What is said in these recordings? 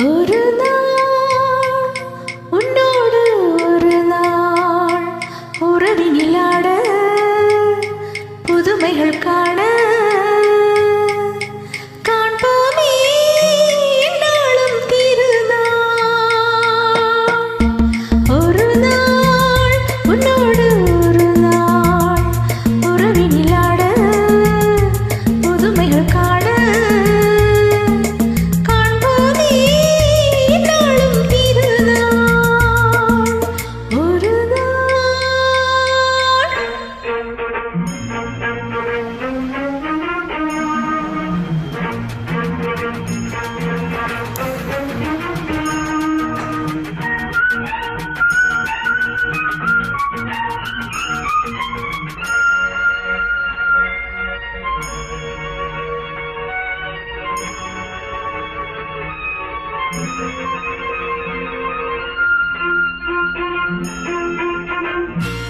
ஒரு நாள் உன்னோடு ஒரு நாள் உறவினிலாட புதுமைகள் காண காண்போமே நாளும் திருநாள். ஒரு நாள் உன்னோடு ஒரு நாள் உறவினிலாட புதுமைகள் காண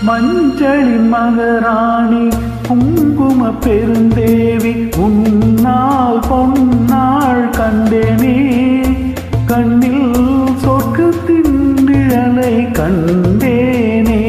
மஞ்சளின் மகராணி குங்கும பெருந்தேவி உன்னால் பொன்னாள் கண்டேனே கண்ணில் சொர்க்கத்தின் நிழலை கண்டேனே.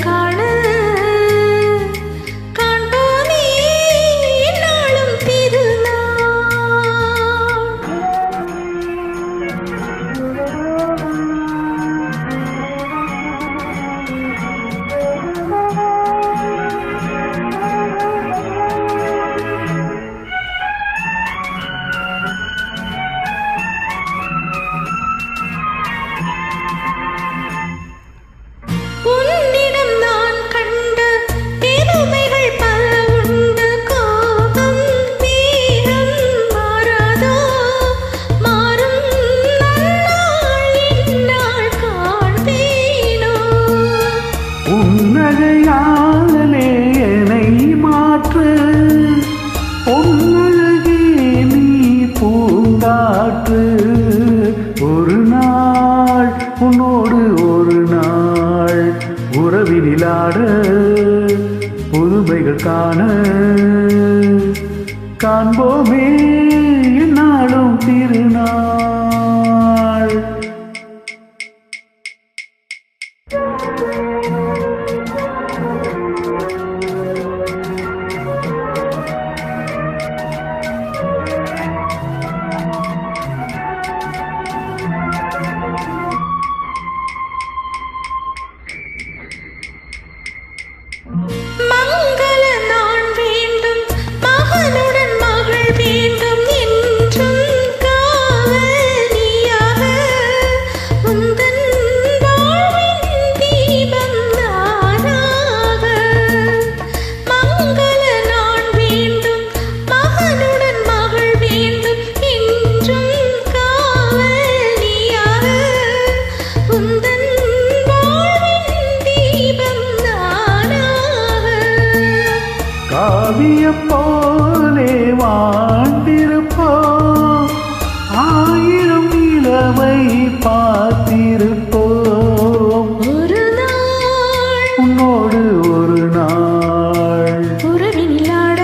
காண காண்போமே நாளும் திருநாள். உன்னகையாலே என்னை மாற்று பொன்னழகே நீ பூங்காற்று. ஒரு நாள் உன்னோடு ஒரு நாள் உறவினிலாட புதுமைகள் காண காண்போமே நாளும் திருநாள். மங்கள நாள் வேண்டும் மகனுடன் மகள் வேண்டும் என்றும் காவலியாக உந்தன் வாழ்வின் தீபம் நானாக. மங்கள நாள் வேண்டும் மகனுடன் மகள் வேண்டும் என்றும் காவலியாக உந்தன் வாழ்வின் தீபம் காவிய போலே வாழ்ந்திருப்போம் ஆயிரம் நிலவை பார்த்திருப்போம். ஒரு நாள் உன்னோடு ஒரு நாள் உறவினிலாட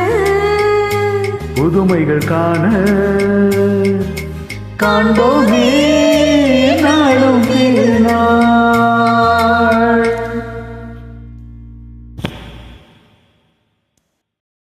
புதுமைகள் காண காண்போமே நாளும் திருநாள்.